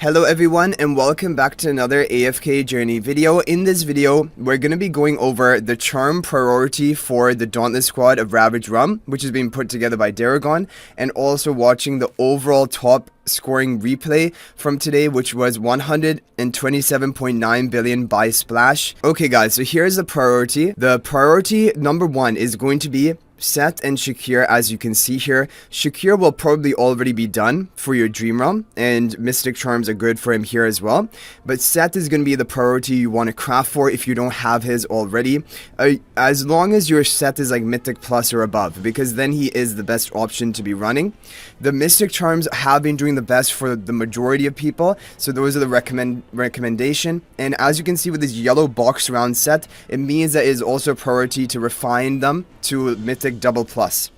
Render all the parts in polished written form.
Hello everyone and welcome back to another AFK journey video. In this video, we're going to be going over the charm priority for the Dauntless squad of Ravaged Realm, which is being put together by Daragon, and also watching the overall top scoring replay from today, which was 127.9 billion by Splash. Okay guys, so here's the priority. The priority number one is going to be Seth and Shakir. As you can see here, Shakir will probably already be done for your Dream Realm, and Mystic Charms are good for him here as well. But Seth is going to be the priority you want to craft for if you don't have his already, as long as your Seth is like Mythic Plus or above, because then he is the best option to be running. The Mystic Charms have been doing the best for the majority of people, so those are the recommendation. And as you can see with this yellow box around Seth, it means that it is also a priority to refine them to Mythic Double Plus.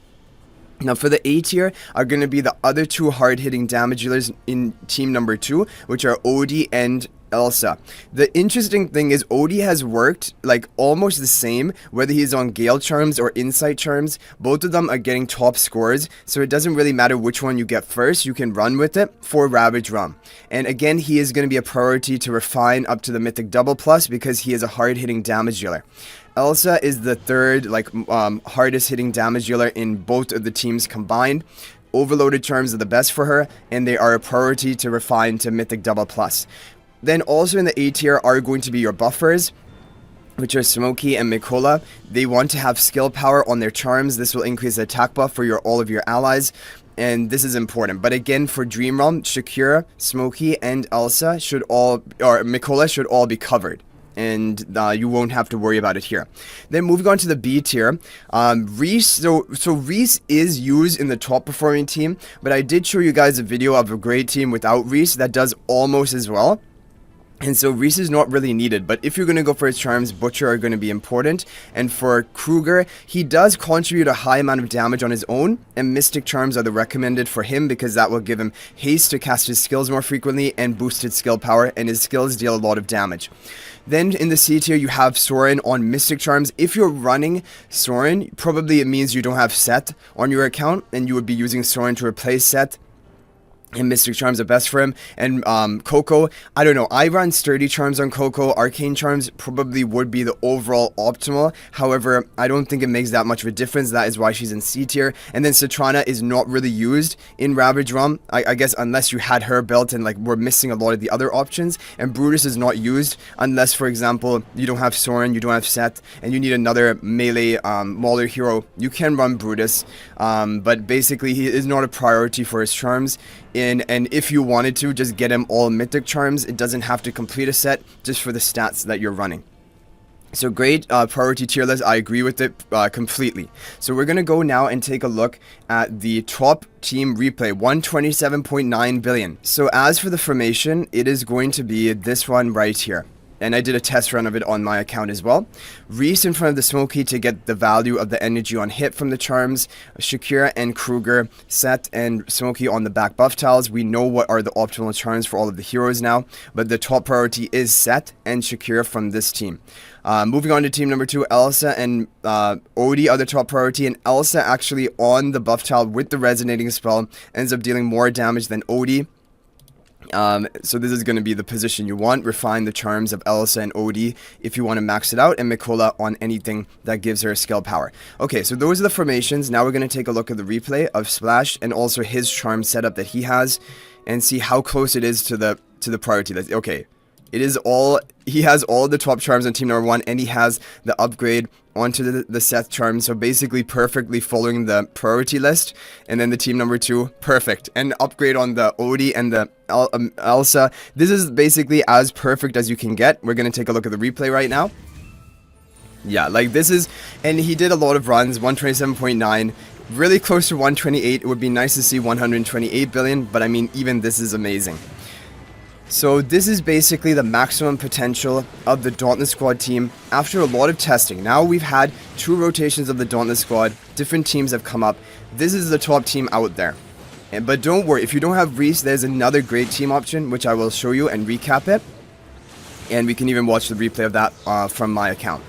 Now for the A tier are going to be the other two hard-hitting damage dealers in team number 2, which are Odie and Elsa. The interesting thing is Odie has worked like almost the same whether he's on Gale Charms or Insight Charms. Both of them are getting top scores, so it doesn't really matter which one you get first, you can run with it for Ravaged Realm. And again, he is going to be a priority to refine up to the Mythic Double Plus because he is a hard-hitting damage dealer. Elsa is the third hardest hitting damage dealer in both of the teams combined. Overloaded charms are the best for her, and they are a priority to refine to Mythic Double Plus. Then also in the A tier are going to be your buffers, which are Smokey and Mikola. They want to have skill power on their charms. This will increase the attack buff for all of your allies, and this is important. But again, for Dream Realm, Shakira, Smokey, and Elsa should all, or Mikola should all be covered, and you won't have to worry about it here. Then moving on to the B tier, Rhys. So Rhys is used in the top performing team, but I did show you guys a video of a great team without Rhys that does almost as well. And so Rhys is not really needed, but if you're going to go for his charms, Butcher are going to be important. And for Kruger, he does contribute a high amount of damage on his own, and Mystic Charms are the recommended for him because that will give him haste to cast his skills more frequently and boosted skill power, and his skills deal a lot of damage. Then in the C tier, you have Soren on Mystic Charms. If you're running Soren, probably it means you don't have Seth on your account, and you would be using Soren to replace Seth. And Mystic Charms are best for him. And Coco, I don't know, I run Sturdy Charms on Coco. Arcane Charms probably would be the overall optimal. However, I don't think it makes that much of a difference. That is why she's in C tier. And then Citrana is not really used in Ravaged Realm, I guess, unless you had her built and like we're missing a lot of the other options. And Brutus is not used unless, for example, you don't have Soren, you don't have Seth, and you need another melee mauler hero. You can run Brutus, but basically he is not a priority for his charms. And if you wanted to, just get him all Mythic Charms. It doesn't have to complete a set just for the stats that you're running. So great priority tier list. I agree with it completely. So we're going to go now and take a look at the top team replay, 127.9 billion. So as for the formation, it is going to be this one right here. And I did a test run of it on my account as well. Rhys in front of the Smokey to get the value of the energy on hit from the charms. Shakira and Kruger, Seth and Smokey on the back buff tiles. We know what are the optimal charms for all of the heroes now, but the top priority is Seth and Shakira from this team. Moving on to team number 2, Elsa and Odie are the top priority, and Elsa actually on the buff tile with the resonating spell ends up dealing more damage than Odie. So this is going to be the position you want. Refine the charms of Elsa and Odie if you want to max it out, and Mikola on anything that gives her skill power. Okay, so those are the formations. Now we're going to take a look at the replay of Splash and also his charm setup that he has, and see how close it is to the priority list. Okay, it is all, he has all the top charms on team number 1, and he has the upgrade onto the Seth charm, so basically perfectly following the priority list. And then the team number 2, perfect, and upgrade on the Odie and the Elsa. This is basically as perfect as you can get. We're going to take a look at the replay right now. Yeah, like this is, and he did a lot of runs, 127.9, really close to 128. It would be nice to see 128 billion, but I mean, even this is amazing. So this is basically the maximum potential of the Dauntless squad team after a lot of testing. Now we've had 2 rotations of the Dauntless squad, different teams have come up. This is the top team out there. But don't worry, if you don't have Rhys, there's another great team option, which I will show you and recap it. And we can even watch the replay of that from my account.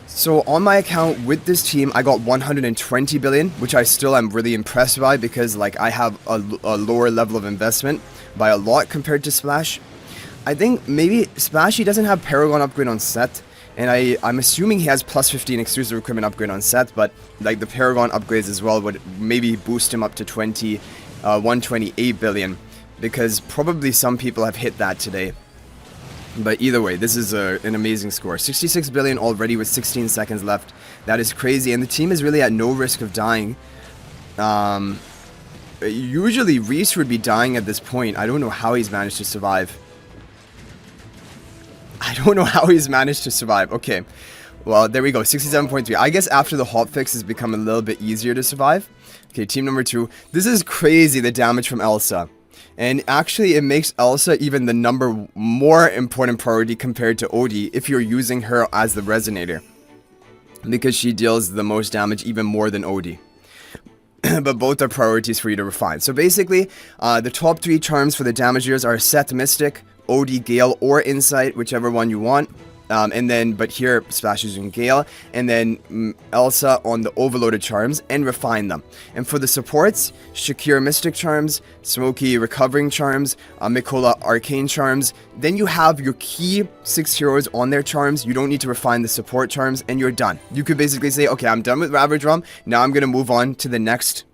So on my account with this team, I got 120 billion, which I still am really impressed by because like I have a lower level of investment by a lot compared to Splash. I think maybe Splash, he doesn't have Paragon upgrade on set, and I'm assuming he has plus 15 exclusive equipment upgrade on set, but like the Paragon upgrades as well would maybe boost him up to 128 billion, because probably some people have hit that today. But either way, this is an amazing score. 66 billion already with 16 seconds left. That is crazy, and the team is really at no risk of dying. Usually Rhys would be dying at this point. I don't know how he's managed to survive. Okay, well, there we go. 67.3. I guess after the hotfix has become a little bit easier to survive. Okay, team number 2. This is crazy, the damage from Elsa. And actually, it makes Elsa even the more important priority compared to Odie if you're using her as the resonator, because she deals the most damage, even more than Odie. But both are priorities for you to refine. So basically, the top 3 charms for the damagers are Set Mystic, Odie Gale, or Insight, whichever one you want. And then, but here, Splash is using Gale, and then Elsa on the overloaded charms, and refine them. And for the supports, Shakira Mystic charms, Smokey Recovering charms, Mikola Arcane charms. Then you have your key 6 heroes on their charms. You don't need to refine the support charms, and you're done. You could basically say, okay, I'm done with Ravaged Realm, now I'm going to move on to the next...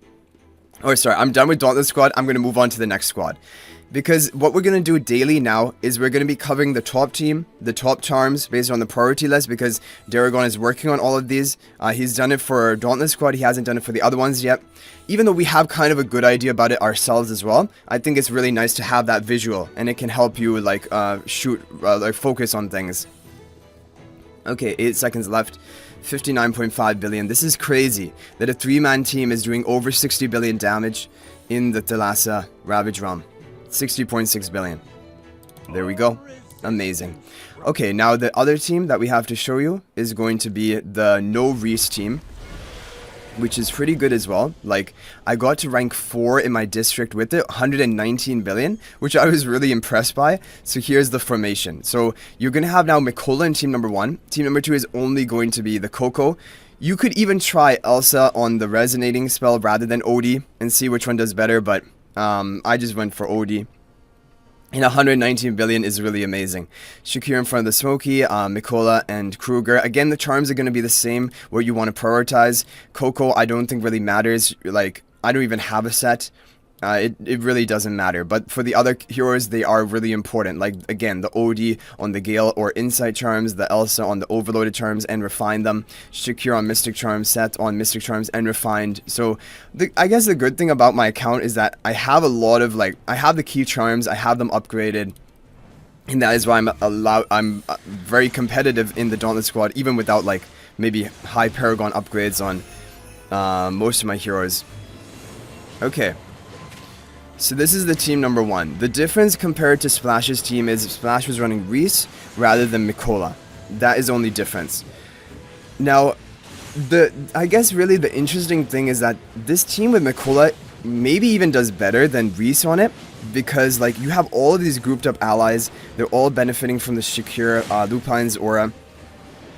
Oh, sorry, I'm done with Dauntless squad, I'm going to move on to the next squad. Because what we're going to do daily now is we're going to be covering the top team, the top charms based on the priority list, because Daragon is working on all of these. He's done it for Dauntless squad, he hasn't done it for the other ones yet. Even though we have kind of a good idea about it ourselves as well, I think it's really nice to have that visual, and it can help you like focus on things. Okay, 8 seconds left. 59.5 billion. This is crazy that a 3-man team is doing over 60 billion damage in the Thalassa Ravaged Realm. 60.6 billion. There we go. Amazing. Okay, now the other team that we have to show you is going to be the No Rhys team, which is pretty good as well. Like, I got to rank 4 in my district with it, 119 billion, which I was really impressed by. So here's the formation. So you're going to have now Mikola in team number 1. Team number 2 is only going to be the Coco. You could even try Elsa on the resonating spell rather than Odie and see which one does better, but I just went for Odie. And 119 billion is really amazing. Shakira in front of the Smokey, Mikola, and Kruger. Again, the charms are going to be the same, what you want to prioritize. Coco, I don't think really matters. Like, I don't even have a set. It really doesn't matter. But for the other heroes, they are really important. Like, again, the Odie on the Gale or Insight charms, the Elsa on the overloaded charms and refine them, Shakira on Mystic charms, Set on Mystic charms and refined. So, I guess the good thing about my account is that I have a lot of, like, I have the key charms, I have them upgraded. And that is why I'm very competitive in the Dauntless squad, even without, like, maybe high Paragon upgrades on most of my heroes. Okay. So this is the team number 1. The difference compared to Splash's team is Splash was running Rhys rather than Mikola. That is the only difference. Now, I guess really the interesting thing is that this team with Mikola maybe even does better than Rhys on it, because like you have all of these grouped up allies. They're all benefiting from the Shakira, Lupine's aura,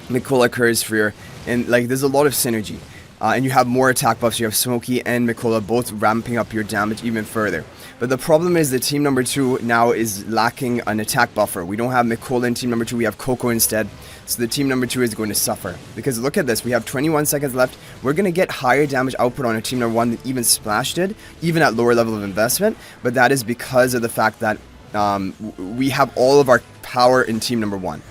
Mikola Curse Sphere, and like there's a lot of synergy. And you have more attack buffs. You have Smokey and Mikola both ramping up your damage even further. But the problem is that team number 2 now is lacking an attack buffer. We don't have Mikola in team number 2. We have Coco instead. So the team number 2 is going to suffer. Because look at this. We have 21 seconds left. We're going to get higher damage output on a team number 1 than even Splash did, even at lower level of investment. But that is because of the fact that we have all of our power in team number 1.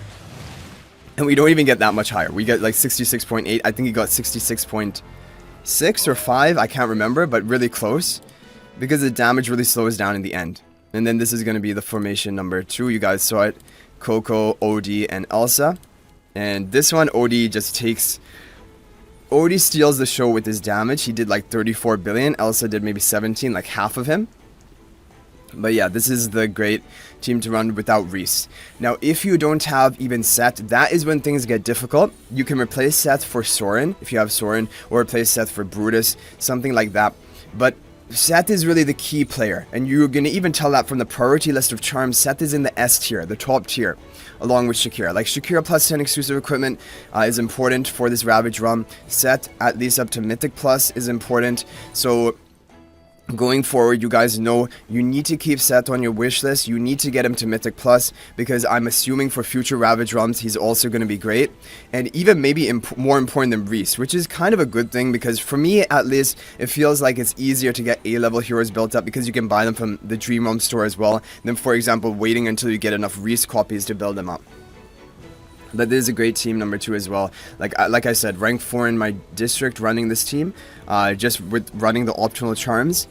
And we don't even get that much higher. We get like 66.8. I think he got 66.6 or 5. I can't remember, but really close. Because the damage really slows down in the end. And then this is going to be the formation number 2. You guys saw it. Coco, Odie, and Elsa. And this one, Odie just takes... Odie steals the show with his damage. He did like 34 billion. Elsa did maybe 17, like half of him. But yeah, this is the great team to run without Rhys. Now, if you don't have even Set, that is when things get difficult. You can replace Set for Soren, if you have Soren, or replace Set for Brutus, something like that. But Set is really the key player, and you're going to even tell that from the priority list of charms. Set is in the S tier, the top tier, along with Shakira. Like, Shakira plus 10 exclusive equipment is important for this Ravaged Realm. Set, at least up to Mythic plus, is important. So... Going forward, you guys know you need to keep Seth on your wish list. You need to get him to Mythic Plus, because I'm assuming for future Ravaged Realms he's also going to be great, and even maybe more important than Rhys, which is kind of a good thing, because for me at least it feels like it's easier to get A-level heroes built up because you can buy them from the Dream Realm store as well than, for example, waiting until you get enough Rhys copies to build them up. But this is a great team, number 2 as well. Like I said, rank 4 in my district running this team, just with running the optional charms,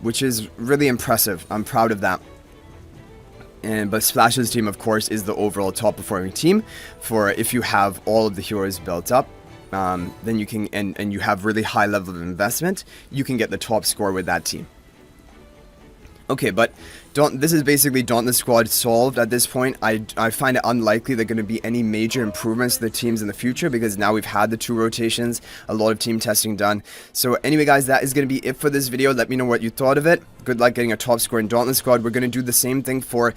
which is really impressive. I'm proud of that. But Splash's team, of course, is the overall top performing team. For if you have all of the heroes built up, then you can, and you have really high level of investment, you can get the top score with that team. Okay, but this is basically Dauntless squad solved at this point. I find it unlikely there are going to be any major improvements to the teams in the future, because now we've had the 2 rotations, a lot of team testing done. So anyway, guys, that is going to be it for this video. Let me know what you thought of it. Good luck getting a top score in Dauntless squad. We're going to do the same thing for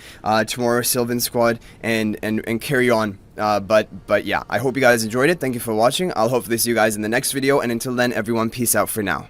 tomorrow Sylvan squad and carry on. But yeah, I hope you guys enjoyed it. Thank you for watching. I'll hopefully see you guys in the next video, and until then, everyone, peace out for now.